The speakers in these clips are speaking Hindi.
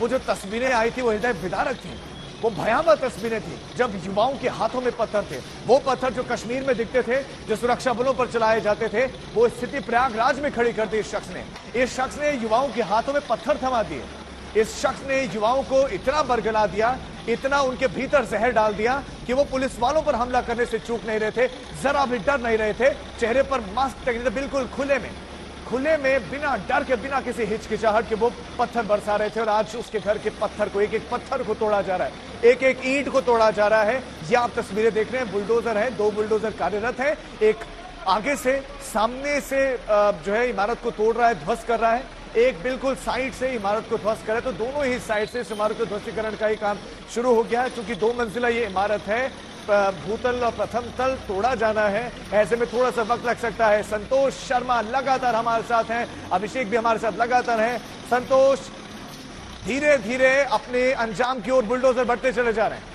वो जो तस्वीरें आई थी वो हृदय विदारक थी, वो भयावह तस्वीरें थी जब युवाओं के हाथों में पत्थर थे। वो पत्थर जो कश्मीर में दिखते थे, जो सुरक्षा बलों पर चलाए जाते थे, वो स्थिति प्रयागराज में खड़ी कर दी इस शख्स ने युवाओं के हाथों में पत्थर थमा दिए। इस शख्स ने युवाओं को इतना बरगला दिया, इतना उनके भीतर जहर डाल दिया कि वो पुलिस वालों पर हमला करने से चूक नहीं रहे थे, जरा भी डर नहीं रहे थे। चेहरे पर मास्क टंगे थे, बिल्कुल खुले में बिना डर के, बिना किसी हिचकिचाहट के वो पत्थर बरसा रहे थे। और आज उसके घर के पत्थर को, एक एक पत्थर को तोड़ा जा रहा है, एक एक ईंट को तोड़ा जा रहा है। ये आप तस्वीरें देख रहे हैं, बुलडोजर है, 2 बुलडोजर कार्यरत है। एक आगे से, सामने से जो है इमारत को तोड़ रहा है, ध्वस्त कर रहा है, एक बिल्कुल साइड से इमारत को ध्वस्त करे। तो दोनों ही साइड से इस इमारत को ध्वस्तीकरण का ही काम शुरू हो गया है। क्योंकि 2 मंजिला ये इमारत है, भूतल और प्रथम तल तोड़ा जाना है, ऐसे में थोड़ा सा वक्त लग सकता है। संतोष शर्मा लगातार हमारे साथ हैं, अभिषेक भी हमारे साथ लगातार हैं। संतोष, धीरे धीरे अपने अंजाम की ओर बुलडोजर बढ़ते चले जा रहे हैं।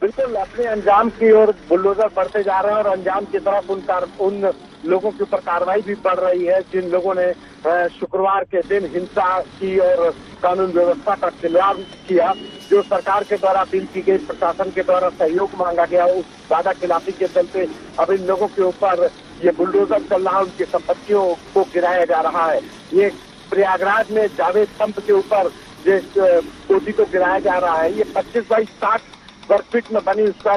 बिल्कुल, अपने अंजाम की ओर बुलडोजर बढ़ते जा रहे हैं और अंजाम की तरफ उन लोगों के ऊपर कार्रवाई भी बढ़ रही है जिन लोगों ने शुक्रवार के दिन हिंसा की और कानून व्यवस्था का खिलाफ किया। जो सरकार के द्वारा अपील की गई, प्रशासन के द्वारा सहयोग मांगा गया, उस वादा खिलाफी के चलते अब इन लोगों के ऊपर ये बुलडोजर चल रहा है, उनकी संपत्तियों को गिराया जा रहा है। ये प्रयागराज में जावेद पंप के ऊपर जिस कोठी को गिराया जा रहा है, ये 25 बाई 60 स्क्वायर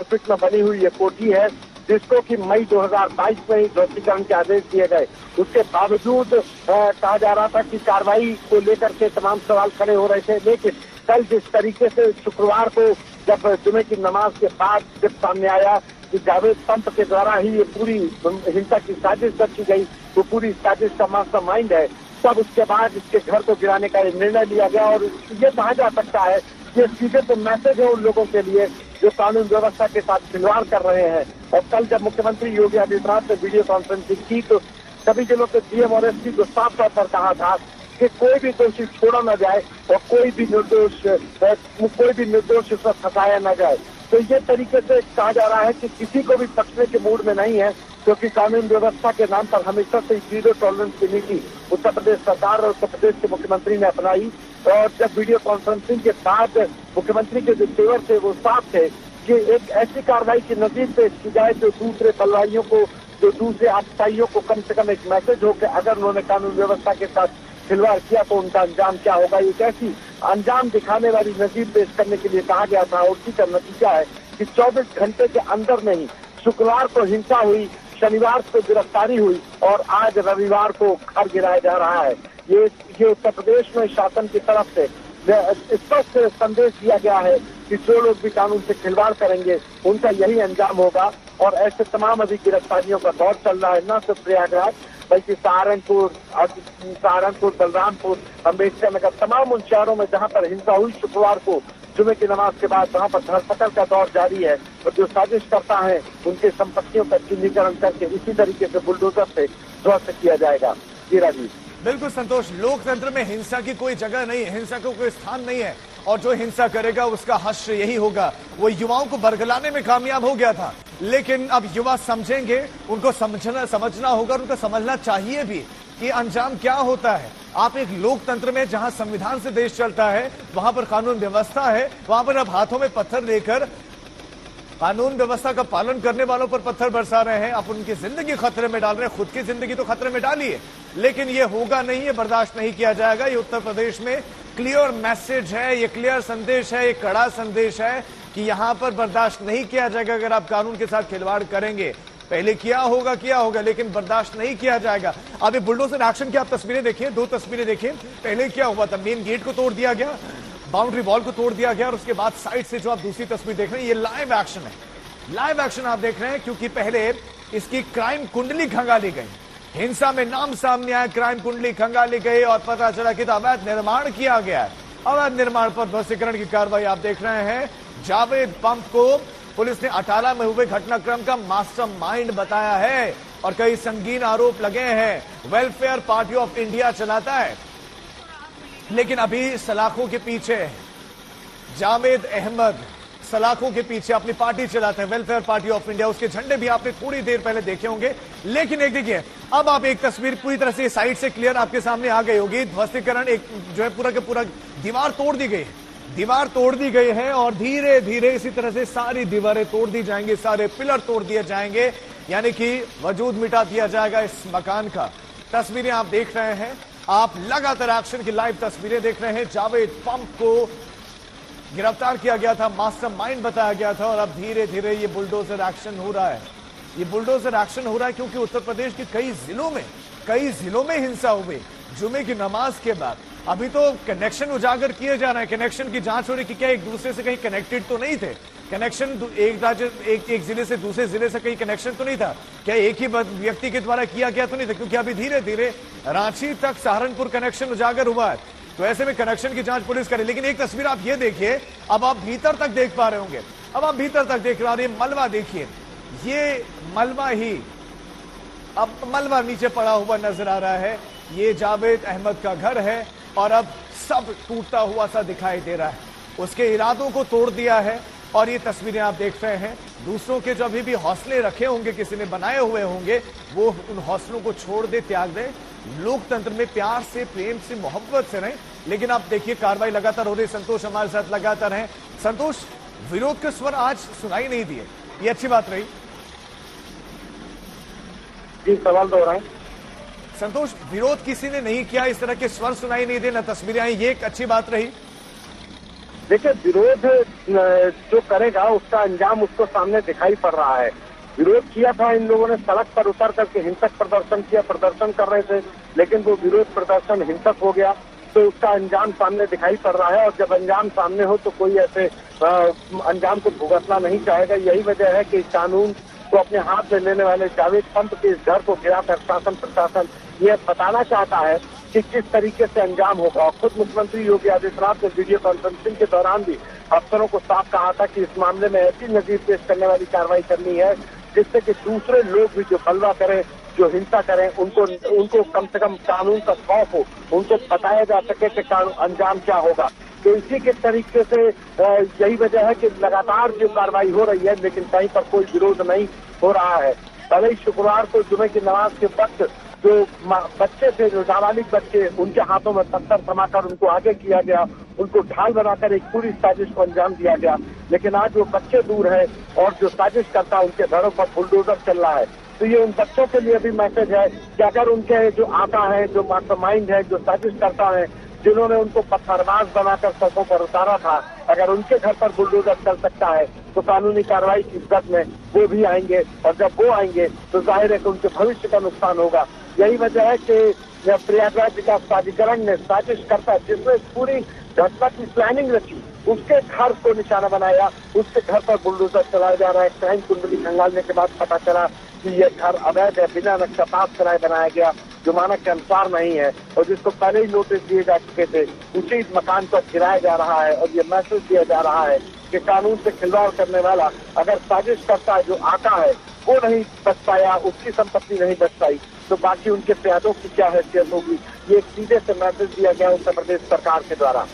फीट में बनी हुई ये कोठी है, जिसको कि मई 2022 में ही ध्वस्तीकरण के आदेश दिए गए। उसके बावजूद कहा जा रहा था कि कार्रवाई को लेकर के तमाम सवाल खड़े हो रहे थे। लेकिन कल जिस तरीके से शुक्रवार को जब जुमे की नमाज के बाद जब सामने आया कि जावेद पंप के द्वारा ही ये पूरी हिंसा की साजिश रची गई, वो पूरी साजिश का मास्टरमाइंड है, तब उसके बाद इसके घर को गिराने का निर्णय लिया गया। और ये कहा जा सकता है ये सीधे तो मैसेज है उन लोगों के लिए जो कानून व्यवस्था के साथ खिलवाड़ कर रहे हैं। और कल जब मुख्यमंत्री योगी आदित्यनाथ ने वीडियो कॉन्फ्रेंसिंग की तो सभी जिलों के डीएम और एसपी को साफ तौर पर कहा था कि कोई भी दोषी छोड़ा न जाए और कोई भी निर्दोष इसमें फंसाया न जाए। तो ये तरीके से कहा जा रहा है कि किसी को भी बख्शने के मूड में नहीं है, क्योंकि कानून व्यवस्था के नाम पर हमेशा से 0 टॉलरेंस की नीति उत्तर प्रदेश सरकार और उत्तर प्रदेश के मुख्यमंत्री ने अपनाई। और जब वीडियो कॉन्फ्रेंसिंग के बाद मुख्यमंत्री के जो तेवर थे वो साफ थे कि एक ऐसी कार्रवाई की नजीर पेश की जाए जो दूसरे बलवाइयों को, जो दूसरे आतताइयों को कम से कम एक मैसेज हो कि अगर उन्होंने कानून व्यवस्था के साथ खिलवाड़ किया तो उनका अंजाम क्या होगा। एक ऐसी अंजाम दिखाने वाली नजीर पेश करने के लिए कहा गया था और उसी का नतीजा है कि 24 घंटे के अंदर में ही शुक्रवार को हिंसा हुई, शनिवार को गिरफ्तारी हुई और आज रविवार को घर गिराया जा रहा है। ये उत्तर प्रदेश में शासन की तरफ से स्पष्ट संदेश दिया गया है कि जो लोग भी कानून से खिलवाड़ करेंगे उनका यही अंजाम होगा। और ऐसे तमाम अभी गिरफ्तारियों का दौर चल रहा है, न सिर्फ प्रयागराज बल्कि सहारनपुर, बलरामपुर, अम्बेडकर नगर, तमाम उन शहरों में जहां पर हिंसा हुई शुक्रवार को जुमे की नमाज के बाद, वहां पर धरपकड़ का दौर जारी है। और जो साजिश करता है उनके संपत्तियों का चिन्हीकरण करके इसी तरीके से बुलडोजर से ध्वस्त किया जाएगा। जी राजीव। बिल्कुल संतोष, लोकतंत्र में हिंसा की कोई जगह नहीं है, हिंसा को कोई स्थान नहीं है और जो हिंसा करेगा उसका हश्र यही होगा। वो युवाओं को बरगलाने में कामयाब हो गया था, लेकिन अब युवा समझेंगे, उनको समझना होगा, उनको समझना चाहिए भी कि अंजाम क्या होता है। आप एक लोकतंत्र में जहां संविधान से देश चलता है, वहां पर कानून व्यवस्था है, वहां पर अब हाथों में पत्थर लेकर कानून व्यवस्था का पालन करने वालों पर पत्थर बरसा रहे हैं, आप उनकी जिंदगी खतरे में डाल रहे हैं। खुद की जिंदगी तो खतरे में डालिए, लेकिन ये होगा नहीं, ये बर्दाश्त नहीं किया जाएगा। ये उत्तर प्रदेश में क्लियर मैसेज है, ये क्लियर संदेश है, ये कड़ा संदेश है कि यहां पर बर्दाश्त नहीं किया जाएगा। अगर आप कानून के साथ खिलवाड़ करेंगे, पहले किया होगा, लेकिन बर्दाश्त नहीं किया जाएगा। अभी बुलडोजर एक्शन की आप तस्वीरें देखिए, 2 तस्वीरें देखिए। पहले क्या हुआ था, मेन गेट को तोड़ दिया गया, बाउंड्री वॉल को तोड़ दिया गया और उसके बाद साइड से जो आप दूसरी तस्वीर देख रहे हैं, ये लाइव एक्शन है। लाइव एक्शन आप देख रहे हैं क्योंकि पहले इसकी क्राइम कुंडली खंगाली गई, हिंसा में नाम सामने आया, क्राइम कुंडली खंगाली गई और पता चला कि अवैध निर्माण किया गया है। अवैध निर्माण पर ध्वस्तीकरण की कार्रवाई आप देख रहे हैं। जावेद पंप को पुलिस ने अटाला में हुए घटनाक्रम का मास्टरमाइंड बताया है और कई संगीन आरोप लगे हैं। वेलफेयर पार्टी ऑफ इंडिया चलाता है, लेकिन अभी सलाखों के पीछे जावेद अहमद, सलाखों के पीछे अपनी पार्टी चलाते हैं, वेलफेयर पार्टी ऑफ इंडिया, उसके झंडे भी आपने थोड़ी देर पहले देखे होंगे। लेकिन एक देखिए, अब आप एक तस्वीर पूरी तरह से साइड से क्लियर आपके सामने आ गई होगी। ध्वस्तीकरण एक जो है पूरा के पूरा दीवार तोड़ दी गई है, दीवार तोड़ दी गई है और धीरे धीरे इसी तरह से सारी दीवारें तोड़ दी जाएंगी, सारे पिलर तोड़ दिए जाएंगे, यानी कि वजूद मिटा दिया जाएगा इस मकान का। तस्वीरें आप देख रहे हैं, आप लगातार एक्शन की लाइव तस्वीरें देख रहे हैं। जावेद पंप को गिरफ्तार किया गया था, मास्टरमाइंड बताया गया था, और अब धीरे धीरे ये बुलडोजर एक्शन हो रहा है। ये बुलडोजर एक्शन हो रहा है क्योंकि उत्तर प्रदेश के कई जिलों में हिंसा हुई जुमे की नमाज के बाद। अभी तो कनेक्शन उजागर किए जा रहे हैं, कनेक्शन की जांच हो रही कि क्या एक दूसरे से कहीं कनेक्टेड तो नहीं थे, कनेक्शन एक जिले से दूसरे जिले से कहीं कनेक्शन तो नहीं था, क्या एक ही व्यक्ति के द्वारा किया गया तो नहीं था, क्योंकि अभी धीरे धीरे रांची तक सहारनपुर कनेक्शन उजागर हुआ है। तो ऐसे में कनेक्शन की जांच पुलिस करे। लेकिन एक तस्वीर आप ये देखिए, अब आप भीतर तक देख पा रहे होंगे, अब आप भीतर तक देख रहे हैं, मलबा देखिए, ये मलबा ही अब मलबा नीचे पड़ा हुआ नजर आ रहा है। ये जावेद अहमद का घर है और अब सब टूटता हुआ सा दिखाई दे रहा है। उसके इरादों को तोड़ दिया है और ये तस्वीरें आप देख रहे हैं। दूसरों के जो अभी भी हौसले रखे होंगे, किसी ने बनाए हुए होंगे, वो उन हौसलों को छोड़ दे, त्याग दे, लोकतंत्र में प्यार से, प्रेम से, मोहब्बत से रहें। लेकिन आप देखिए कार्रवाई लगातार हो रही। संतोष हमारे साथ लगातार हैं। संतोष, विरोध के स्वर आज सुनाई नहीं दिए, ये अच्छी बात रही? जी, सवाल दोहराएं। संतोष, विरोध किसी ने नहीं किया, इस तरह के स्वर सुनाई नहीं दे, न तस्वीरें आई, ये एक अच्छी बात रही? देखिए, विरोध जो करेगा उसका अंजाम उसको सामने दिखाई पड़ रहा है। विरोध किया था, इन लोगों ने सड़क पर उतर करके हिंसक प्रदर्शन किया, प्रदर्शन कर रहे थे, लेकिन वो विरोध प्रदर्शन हिंसक हो गया, तो उसका अंजाम सामने दिखाई पड़ रहा है। और जब अंजाम सामने हो तो कोई ऐसे अंजाम को भुगतना नहीं चाहेगा। यही वजह है कि कानून को अपने हाथ में लेने वाले जावेद पंप के इस घर को गिरा कर शासन प्रशासन ये बताना चाहता है कि किस तरीके से अंजाम होगा। खुद मुख्यमंत्री योगी आदित्यनाथ ने वीडियो कॉन्फ्रेंसिंग के दौरान भी अफसरों को साफ कहा था कि इस मामले में ऐसी नजीर पेश करने वाली कार्रवाई करनी है जिससे कि दूसरे लोग भी जो बलवा करें, जो हिंसा करें, उनको कम से कम कानून का खौफ हो, उनको बताया जा सके कि अंजाम क्या होगा। तो इसी के तरीके से यही वजह है कि लगातार जो कार्रवाई हो रही है, लेकिन कहीं पर कोई विरोध नहीं हो रहा है। भले ही शुक्रवार को जुमे की नमाज के वक्त जो बच्चे थे, जो नाबालिग बच्चे, उनके हाथों में पत्थर थमाकर उनको आगे किया गया, उनको ढाल बनाकर एक पूरी साजिश को अंजाम दिया गया। लेकिन आज वो बच्चे दूर है और जो साजिश करता उनके घरों पर बुलडोजर चल रहा है। तो ये उन बच्चों के लिए भी मैसेज है कि अगर उनके जो आका है, जो मास्टरमाइंड है, जो साजिश करता है, जिन्होंने उनको पत्थरबाज बनाकर सड़कों पर उतारा था, अगर उनके घर पर बुलडोजर चल सकता है तो कानूनी कार्रवाई की जद में वो भी आएंगे। और जब वो आएंगे तो जाहिर है कि उनके भविष्य का नुकसान होगा। यही वजह है कि प्रयागराज विकास प्राधिकरण ने साजिश करता, जिसने पूरी घटना की प्लानिंग रखी, उसके घर को निशाना बनाया, उसके घर पर बुलडोजर चलाया जा रहा है। क्राइम कुंडली खंगालने के बाद पता चला कि ये घर अवैध है, बिना नक्शा पास कराए बनाया गया, जो मानक के अनुसार नहीं है, और जिसको पहले ही नोटिस दिए जा चुके थे, उसी मकान पर गिराया जा रहा है। और ये मैसेज दिया जा रहा है कि कानून से खिलवाड़ करने वाला अगर साजिश करता है, जो आका है वो नहीं बच पाया, उसकी संपत्ति नहीं बच पाई, तो बाकी उनके प्यादों की क्या हैसियत होगी। ये एक सीधे से मैसेज दिया गया उत्तर प्रदेश सरकार के द्वारा।